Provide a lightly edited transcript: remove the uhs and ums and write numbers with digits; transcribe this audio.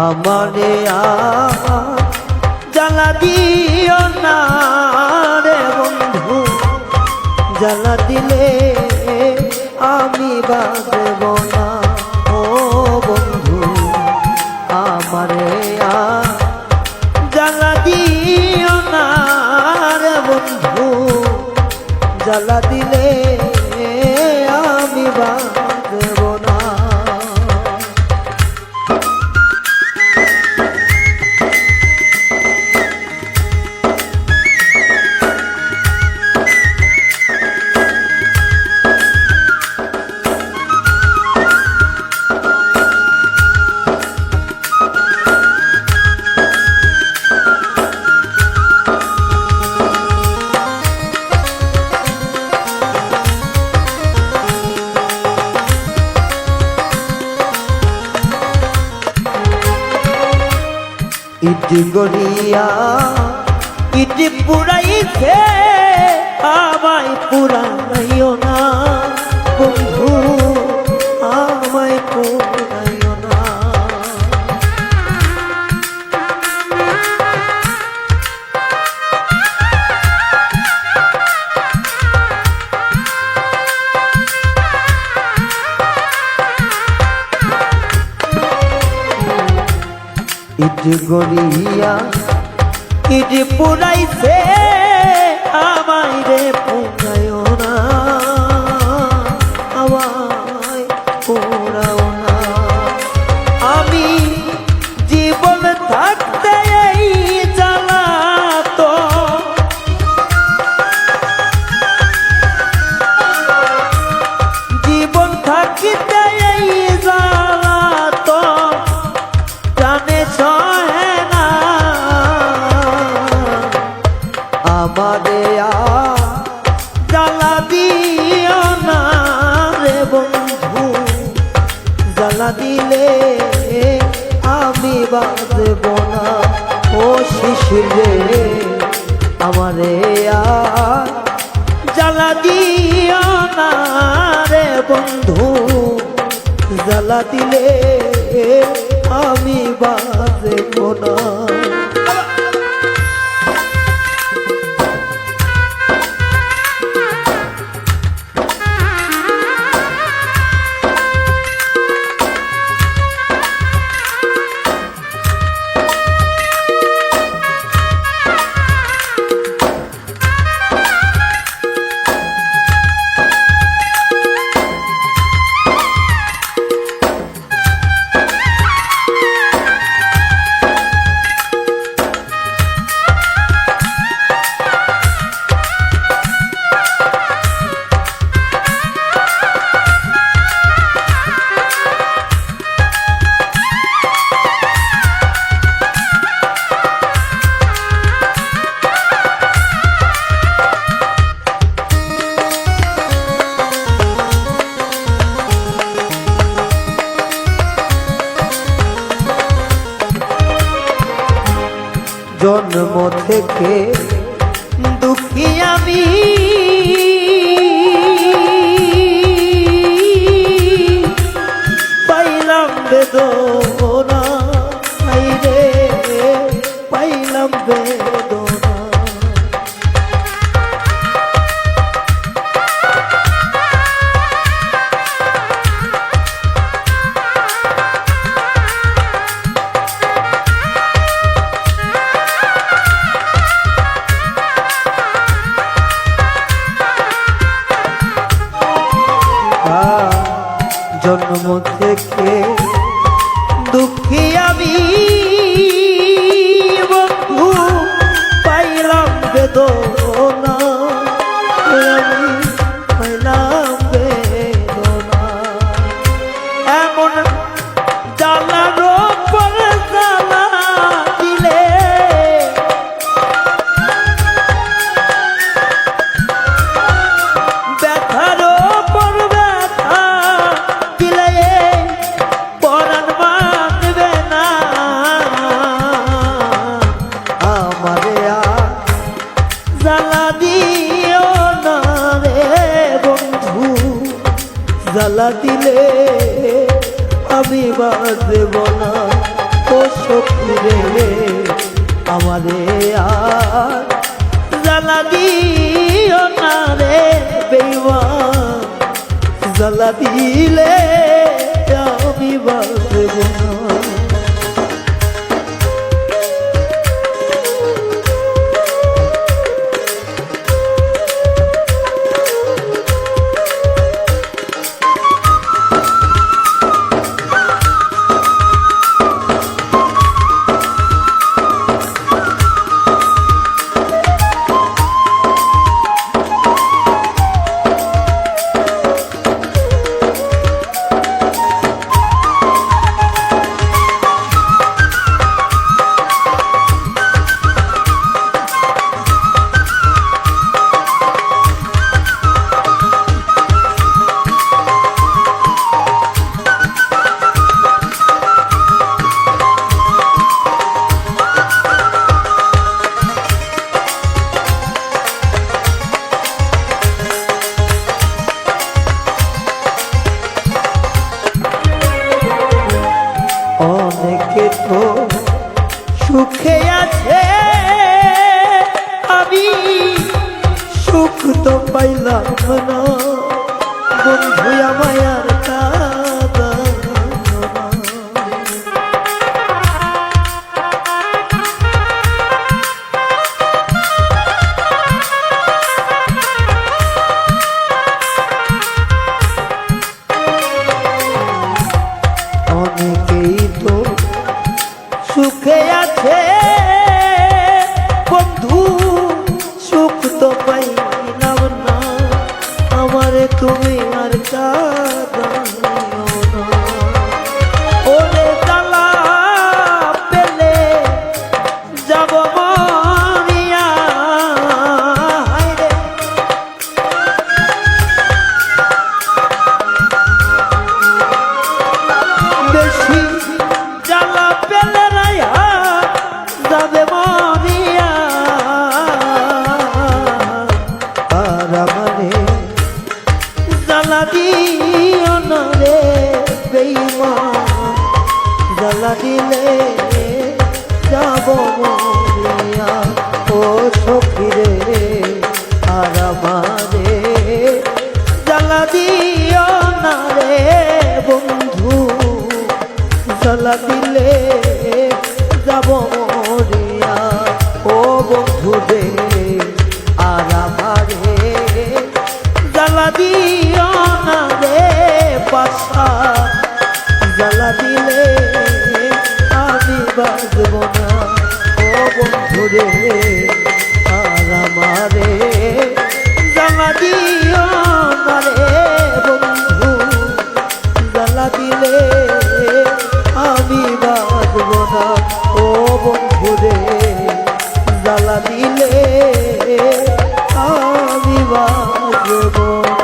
আমারে জ্বালা দিও না রে বন্ধু, জ্বালা দিলে আমি বাঁচব না। ও বন্ধু আমারে জ্বালা দিও না রে বন্ধু, জ্বালা দিলে আমি বাঁচব না। ইটি গড়িয়া ইটি পুরাইছে আমায় পুরাইও না বন্ধু, আমায় পুরাইও না। ইটি গড়িয়া ইটি পুরাইছে আমায় রে পুরাইও না, আমায় পুরাও না। আমি জীবন থাকতে এই জ্বালা তো, জীবন থাকিতে এই জ্বালা তো জানে সহে না। আমারে জ্বালা দিও না রে বন্ধু, জ্বালা দিলে আমি বাঁচব না। ও শিশির রে আমারে জ্বালা দিও না রে বন্ধু, জ্বালা দিলে আমি বাঁচব না। জন্ম থেকে দুঃখী আমি, পাইলাম বেদনা রে, পাইলাম বেদনা। জন্ম থেকে দুঃখী আমি বন্ধু, পাইলাম বেদনা, আমি পাইলাম বেদনা। এমন জ্বালার উপর জ্বালা দিলে ব্যথার উপর ব্যথা দিলে পরাণ মানবে না। আমারে জ্বালা দিও না রে বন্ধু, জ্বালা দিলে আমি বাঁচব না। ও সখী রে আমারে আর জ্বালা দিও না রে বেঈমান জ্বালা দিলে আমি বাঁচব না অনেকে তো সুখে আছে আমি সুখ তো পাইলাম না বন্ধু আমায় আর কাঁদানো না। অনেকেই তো সুখে আছে বন্ধু সুখ তো পাইলাম না আমারে তুমি আর কাঁদানিও না ওরে জ্বালা পেলে যাব মরিয়া হায়রে বেশি জ্বালা পেলে রাইয়া যাবে মরিয়া আর আমারে জ্বালা দিও না রে বেঈমান জ্বালা দিলে যাব মরিয়া ও সখী রে আর আমারে জ্বালা দিও না রে বন্ধু জ্বালা দিলে যাব মরিয়া ও বন্ধু রে আর আমারে জ্বালা দিও না রে পাশা জ্বালা দিলে আমি বাঁচব না ও বন্ধু রে আর আমারে জ্বালা দিও না রে বন্ধু জ্বালা দিলে আমি বাঁচব না ও বন্ধু রে জ্বালা দিলে আমি বাঁচব না।